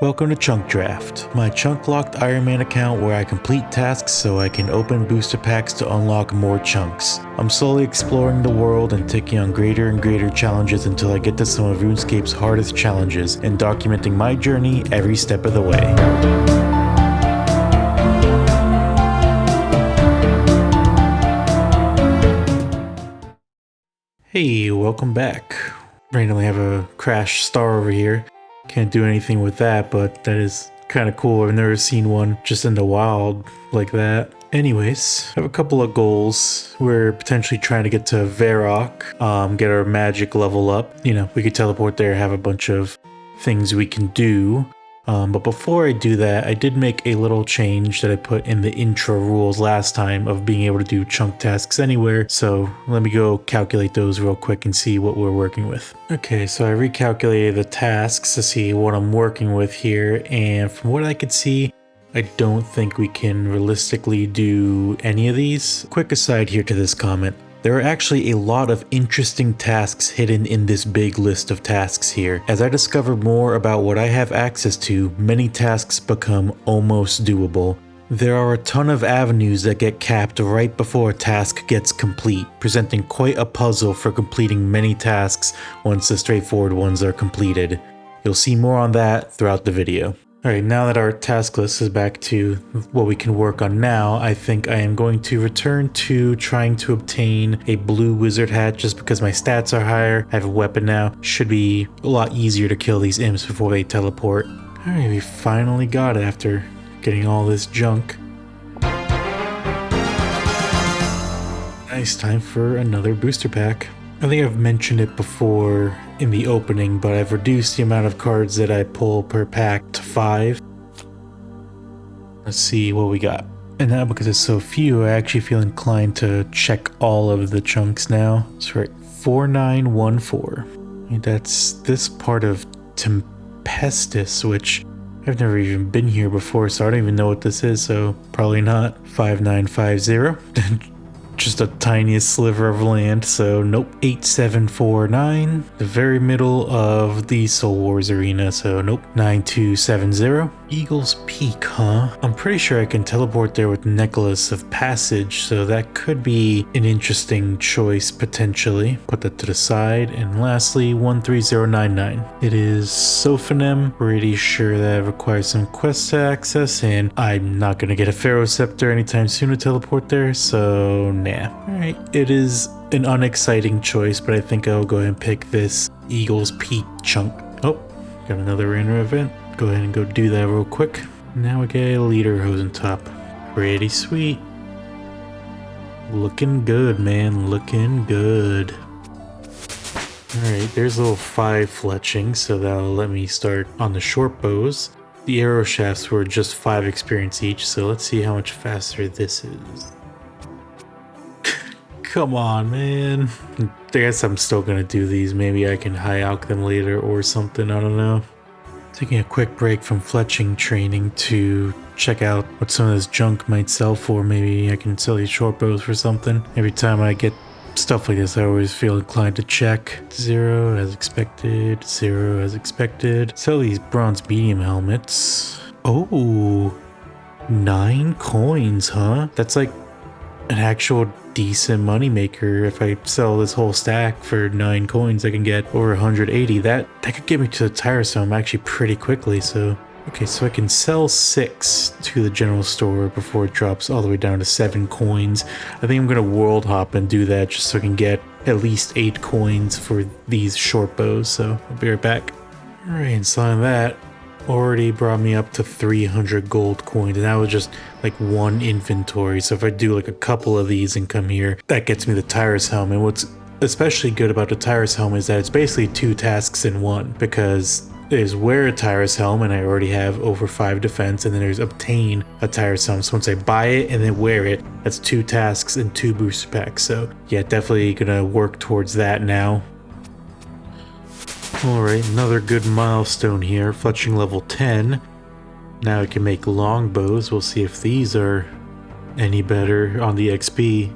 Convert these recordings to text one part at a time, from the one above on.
Welcome to ChunkDraft, my chunk-locked Iron Man account where I complete tasks so I can open booster packs to unlock more chunks. I'm slowly exploring the world and taking on greater and greater challenges until I get to some of RuneScape's hardest challenges, and documenting my journey every step of the way. Hey, welcome back. Randomly have a crash star over here. Can't do anything with that, but that is kind of cool. I've never seen one just in the wild like that. Anyways, I have a couple of goals. We're potentially trying to get to Varrock, get our magic level up. You know, we could teleport there, have a bunch of things we can do. But before I do that, I did make a little change that I put in the intro rules last time of being able to do chunk tasks anywhere. So let me go calculate those real quick and see what we're working with. Okay, so I recalculated the tasks to see what I'm working with here. And from what I could see, I don't think we can realistically do any of these. Quick aside here to this comment. There are actually a lot of interesting tasks hidden in this big list of tasks here. As I discover more about what I have access to, many tasks become almost doable. There are a ton of avenues that get capped right before a task gets complete, presenting quite a puzzle for completing many tasks once the straightforward ones are completed. You'll see more on that throughout the video. Alright, now that our task list is back to what we can work on now, I think I am going to return to trying to obtain a blue wizard hat just because my stats are higher. I have a weapon now. Should be a lot easier to kill these imps before they teleport. Alright, we finally got it after getting all this junk. Nice, time for another booster pack. I think I've mentioned it before in the opening, but I've reduced the amount of cards that I pull per pack to 5. Let's see what we got. And now because it's so few, I actually feel inclined to check all of the chunks now. That's right, 4914. That's this part of Tempestus, which I've never even been here before, so I don't even know what this is, so probably not. 5950. Just the tiniest sliver of land, so nope. 8749, the very middle of the Soul Wars arena, so nope. 9270, Eagle's Peak, huh? I'm pretty sure I can teleport there with Necklace of Passage, so that could be an interesting choice potentially. Put that to the side. And lastly, 13099. It is Sophanem. Pretty sure that requires some quest access, and I'm not gonna get a Pharaoh Scepter anytime soon to teleport there, so nah. Alright, it is an unexciting choice, but I think I'll go ahead and pick this Eagle's Peak chunk. Oh, got another random event. Go ahead and go do that real quick. Now we get a leader hosen top. Pretty sweet. Looking good, man. Looking good. Alright, there's a little 5 fletching, so that'll let me start on the short bows. The arrow shafts were just 5 experience each, so let's see how much faster this is. Come on, man. I guess I'm still gonna do these. Maybe I can high alch them later or something. I don't know. Taking a quick break from fletching training to check out what some of this junk might sell for. Maybe I can sell these short bows for something. Every time I get stuff like this, I always feel inclined to check. 0 as expected. 0 as expected. Sell these bronze medium helmets. Oh, 9 coins, huh? That's like an actual decent moneymaker. If I sell this whole stack for 9 coins, I can get over 180. That could get me to the Tiresome actually pretty quickly. So okay, so I can sell 6 to the general store before it drops all the way down to 7 coins. I think I'm gonna world hop and do that just so I can get at least 8 coins for these short bows. So I'll be right back. All right, and selling that already brought me up to 300 gold coins, and that was just like 1 inventory. So if I do like a couple of these and come here, that gets me the Tyrus Helm. And what's especially good about the Tyrus Helm is that it's basically 2 tasks in one, because there's wear a Tyrus Helm, and I already have over 5 defense, and then there's obtain a Tyrus Helm. So once I buy it and then wear it, that's 2 tasks and 2 booster packs. So yeah, definitely gonna work towards that now. Alright, another good milestone here, fletching level 10. Now I can make longbows. We'll see if these are any better on the XP.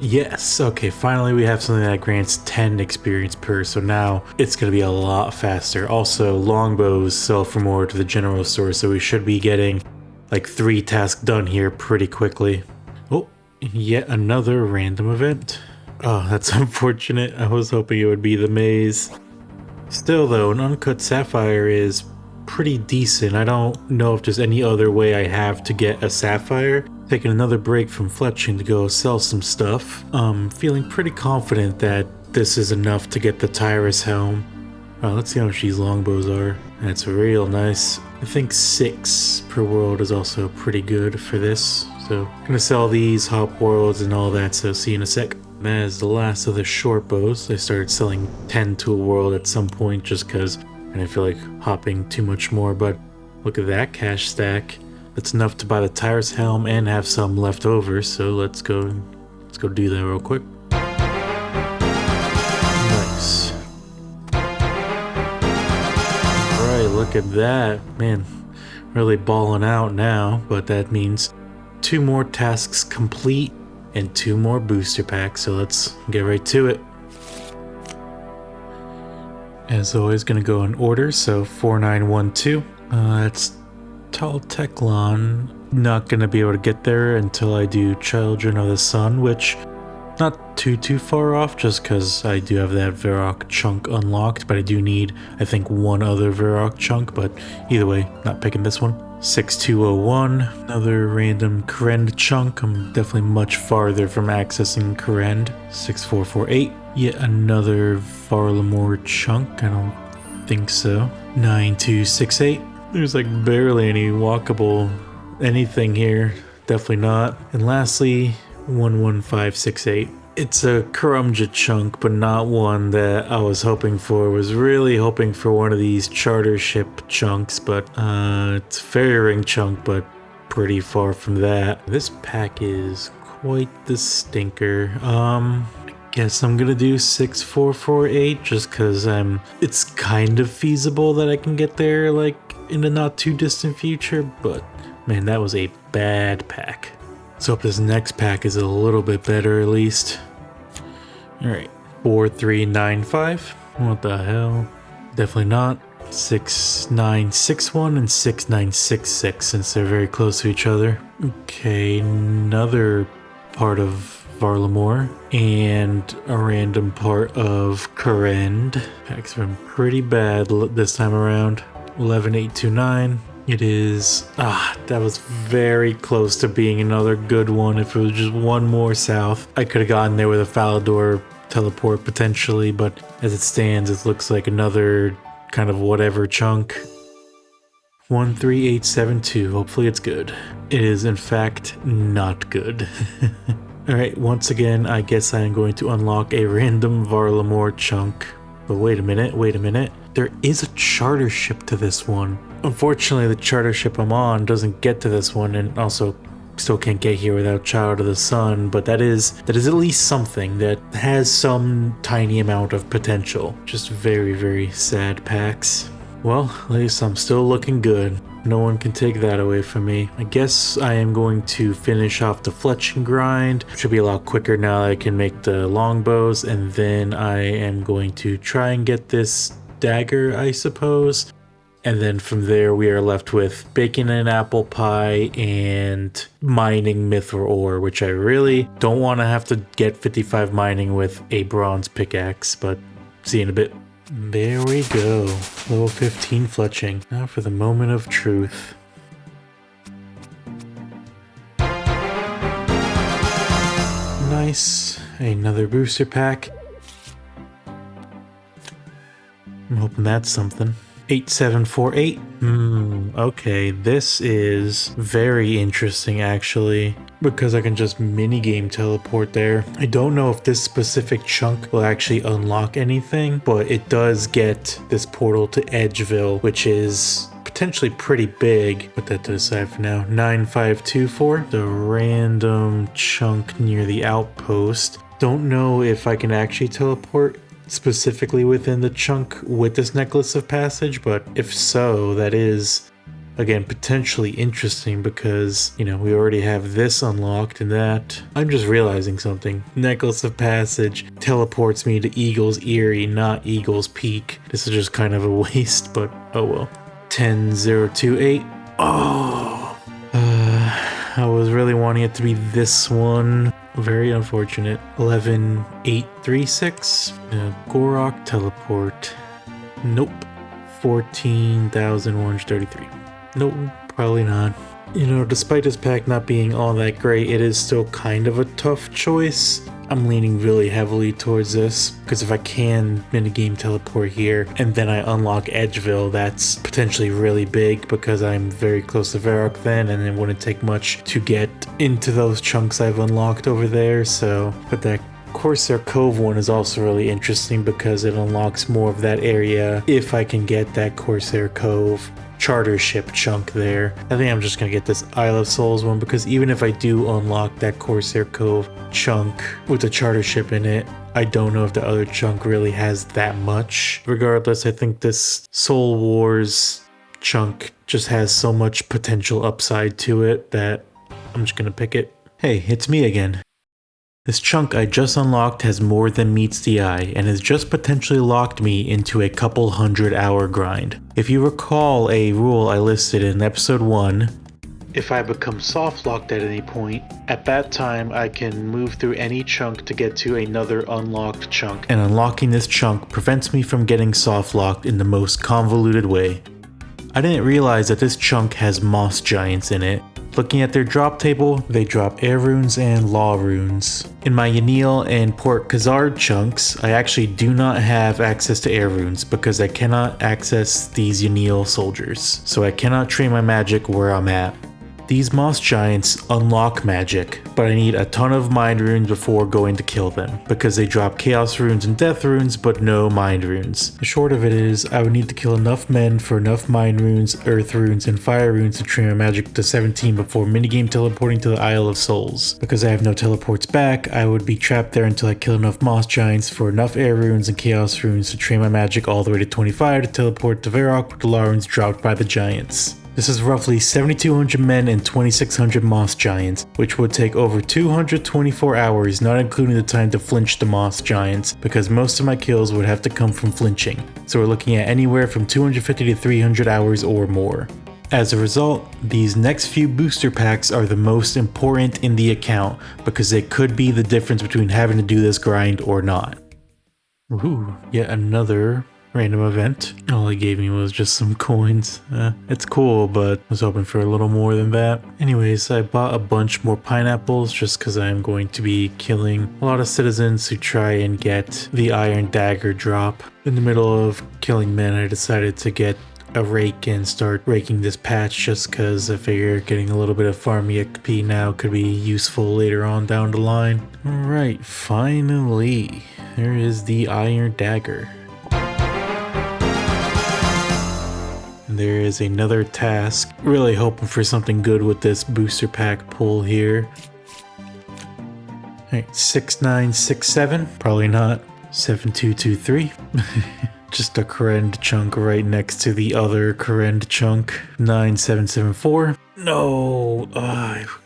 Yes, okay, finally we have something that grants 10 experience per, so now it's going to be a lot faster. Also, longbows sell for more to the general store, so we should be getting like 3 tasks done here pretty quickly. Oh, yet another random event. Oh, that's unfortunate. I was hoping it would be the maze. Still though, an uncut sapphire is pretty decent. I don't know if there's any other way I have to get a sapphire. Taking another break from fletching to go sell some stuff. Feeling pretty confident that this is enough to get the Tyrus helm. Let's see how much these longbows are. That's real nice. I think 6 per world is also pretty good for this. So gonna sell these, hop worlds and all that, so see you in a sec. That is the last of the short bows. I started selling 10 to a world at some point just because I didn't feel like hopping too much more, but look at that cash stack. That's enough to buy the Tyrus helm and have some left over, so let's go do that real quick. Nice. Alright, look at that. Man, really balling out now, but that means 2 more tasks complete and 2 more booster packs, so let's get right to it. As always, gonna go in order, so 4912. That's Tall Teclon. Not gonna be able to get there until I do Children of the Sun, which not too far off, just because I do have that Varrock chunk unlocked, but I do need, I think, 1 other Varrock chunk, but either way, not picking this one. 6201, another random Korend chunk. I'm definitely much farther from accessing Korend. 6448, yet another Varlamore chunk. I don't think so. 9268. There's like barely any walkable anything here. Definitely not. And lastly, 11568. It's a Karumja chunk, but not one that I was hoping for. Was really hoping for one of these charter ship chunks, but it's a fairy ring chunk, but pretty far from that. This pack is quite the stinker. I guess I'm gonna do 6448 just because it's kind of feasible that I can get there like in the not too distant future, but man, that was a bad pack. Let's hope this next pack is a little bit better at least. Alright, 4395. What the hell? Definitely not. 6961 and 6966 since they're very close to each other. Okay, another part of Varlamore and a random part of Korend. Pack's been pretty bad this time around. 11829. It is, that was very close to being another good one. If it was just one more south, I could have gotten there with a Falador teleport potentially, but as it stands, it looks like another kind of whatever chunk. 13872, hopefully it's good. It is in fact not good. Alright, once again, I guess I am going to unlock a random Varlamore chunk. But wait a minute. There is a charter ship to this one. Unfortunately, the charter ship I'm on doesn't get to this one, and also still can't get here without Child of the Sun, but that is at least something that has some tiny amount of potential. Just very sad packs. Well, at least I'm still looking good. No one can take that away from me. I guess I am going to finish off the fletching grind. Should be a lot quicker now that I can make the longbows, and then I am going to try and get this dagger, I suppose. And then from there we are left with bacon and apple pie and mining mithril ore, which I really don't want to have to get 55 mining with a bronze pickaxe, but see you in a bit. There we go. Level 15 fletching. Now for the moment of truth. Nice. Another booster pack. I'm hoping that's something. 8748. Okay, this is very interesting actually, because I can just minigame teleport there. I don't know if this specific chunk will actually unlock anything, but it does get this portal to Edgeville, which is potentially pretty big. Put that to the side for now. 9524, the random chunk near the outpost. Don't know if I can actually teleport specifically within the chunk with this necklace of passage, but if so, that is again, potentially interesting because, you know, we already have this unlocked and that. I'm just realizing something. Necklace of Passage teleports me to Eagle's Eyrie, not Eagle's Peak. This is just kind of a waste, but oh well. 10028. Oh, I was really wanting it to be this one. Very unfortunate. 11836. Gorok teleport. Nope. 14,133. Nope, probably not. You know, despite this pack not being all that great, it is still kind of a tough choice. I'm leaning really heavily towards this, because if I can minigame teleport here, and then I unlock Edgeville, that's potentially really big, because I'm very close to Varrock then, and it wouldn't take much to get into those chunks I've unlocked over there, so... But that Corsair Cove one is also really interesting, because it unlocks more of that area if I can get that Corsair Cove charter ship chunk there. I think I'm just gonna get this Isle of Souls one, because even if I do unlock that Corsair Cove chunk with the charter ship in it, I don't know if the other chunk really has that much. Regardless, I think this Soul Wars chunk just has so much potential upside to it that I'm just gonna pick it. Hey, it's me again. This chunk I just unlocked has more than meets the eye, and has just potentially locked me into a couple 100-hour grind. If you recall a rule I listed in episode 1, if I become soft locked at any point, at that time I can move through any chunk to get to another unlocked chunk, and unlocking this chunk prevents me from getting soft locked in the most convoluted way. I didn't realize that this chunk has moss giants in it. Looking at their drop table, they drop air runes and law runes. In my Yanil and Port Khazard chunks, I actually do not have access to air runes because I cannot access these Yanil soldiers, so I cannot train my magic where I'm at. These moss giants unlock magic, but I need a ton of mind runes before going to kill them, because they drop chaos runes and death runes, but no mind runes. The short of it is, I would need to kill enough men for enough mind runes, earth runes, and fire runes to train my magic to 17 before minigame teleporting to the Isle of Souls. Because I have no teleports back, I would be trapped there until I kill enough moss giants for enough air runes and chaos runes to train my magic all the way to 25 to teleport to Varrock with the law runes dropped by the giants. This is roughly 7,200 men and 2,600 moss giants, which would take over 224 hours, not including the time to flinch the moss giants, because most of my kills would have to come from flinching. So we're looking at anywhere from 250 to 300 hours or more. As a result, these next few booster packs are the most important in the account, because they could be the difference between having to do this grind or not. Ooh, yet another random event. All he gave me was just some coins. It's cool, but I was hoping for a little more than that. Anyways, I bought a bunch more pineapples just because I'm going to be killing a lot of citizens who try and get the iron dagger drop. In the middle of killing men, I decided to get a rake and start raking this patch just because I figure getting a little bit of farm EXP now could be useful later on down the line. Alright, finally, there is the iron dagger. There is another task. Really hoping for something good with this booster pack pull here. Alright, 6967. Probably not. 7223. Just a Korend chunk right next to the other Korend chunk. 9774. No!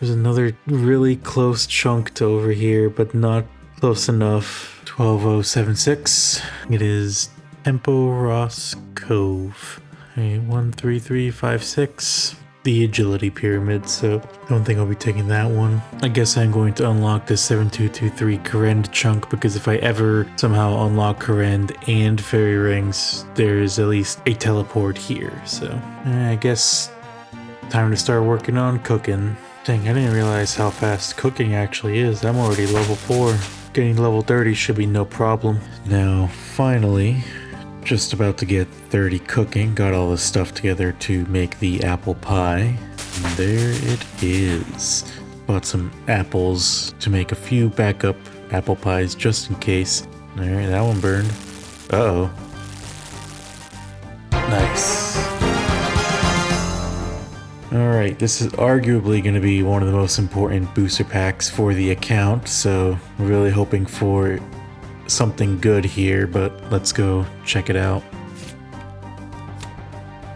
There's another really close chunk to over here, but not close enough. 12076. It is Tempo Ross Cove. Okay, 13356. The agility pyramid, so don't think I'll be taking that one. I guess I'm going to unlock the 7223 Korend chunk, because if I ever somehow unlock Korend and fairy rings, there's at least a teleport here, so I guess time to start working on cooking. Dang, I didn't realize how fast cooking actually is. I'm already level 4. Getting level 30 should be no problem. Now, finally, just about to get 30 cooking. Got all the stuff together to make the apple pie. And there it is. Bought some apples to make a few backup apple pies just in case. Alright, that one burned. Uh-oh. Nice. Alright, this is arguably going to be one of the most important booster packs for the account, so I'm really hoping for something good here, but let's go check it out.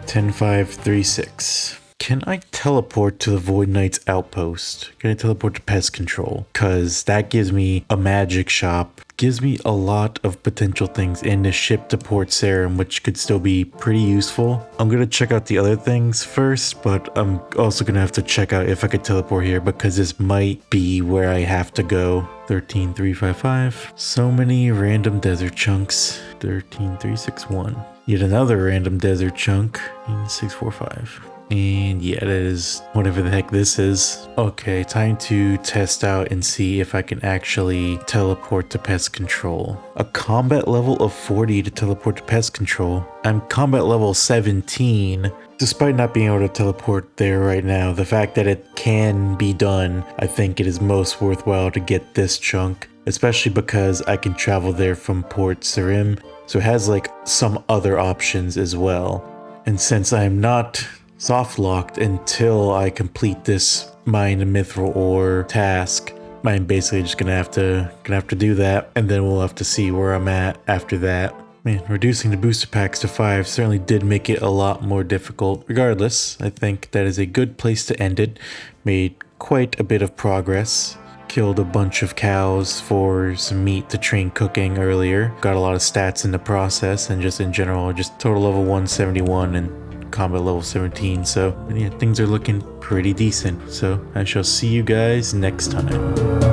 10536. Can I teleport to the Void Knight's outpost? Can I teleport to pest control? Because that gives me a magic shop. Gives me a lot of potential things in the ship to port serum, which could still be pretty useful. I'm going to check out the other things first, but I'm also going to have to check out if I could teleport here because this might be where I have to go. 13355. So many random desert chunks. 13361. Yet another random desert chunk. 645. And yeah, that is whatever the heck this is. Okay, time to test out and see if I can actually teleport to pest control. A combat level of 40 to teleport to pest control. I'm combat level 17. Despite not being able to teleport there right now, the fact that it can be done, I think it is most worthwhile to get this chunk. Especially because I can travel there from Port Sarim. So it has like some other options as well. And since I'm not soft locked until I complete this mine mithril ore task, I'm basically just gonna have to do that, and then we'll have to see where I'm at after that. Man, reducing the booster packs to 5 certainly did make it a lot more difficult. Regardless, I think that is a good place to end it. Made quite a bit of progress. Killed a bunch of cows for some meat to train cooking earlier. Got a lot of stats in the process, and just in general, just total level 171 and combat level 17. So yeah, things are looking pretty decent. So I shall see you guys next time.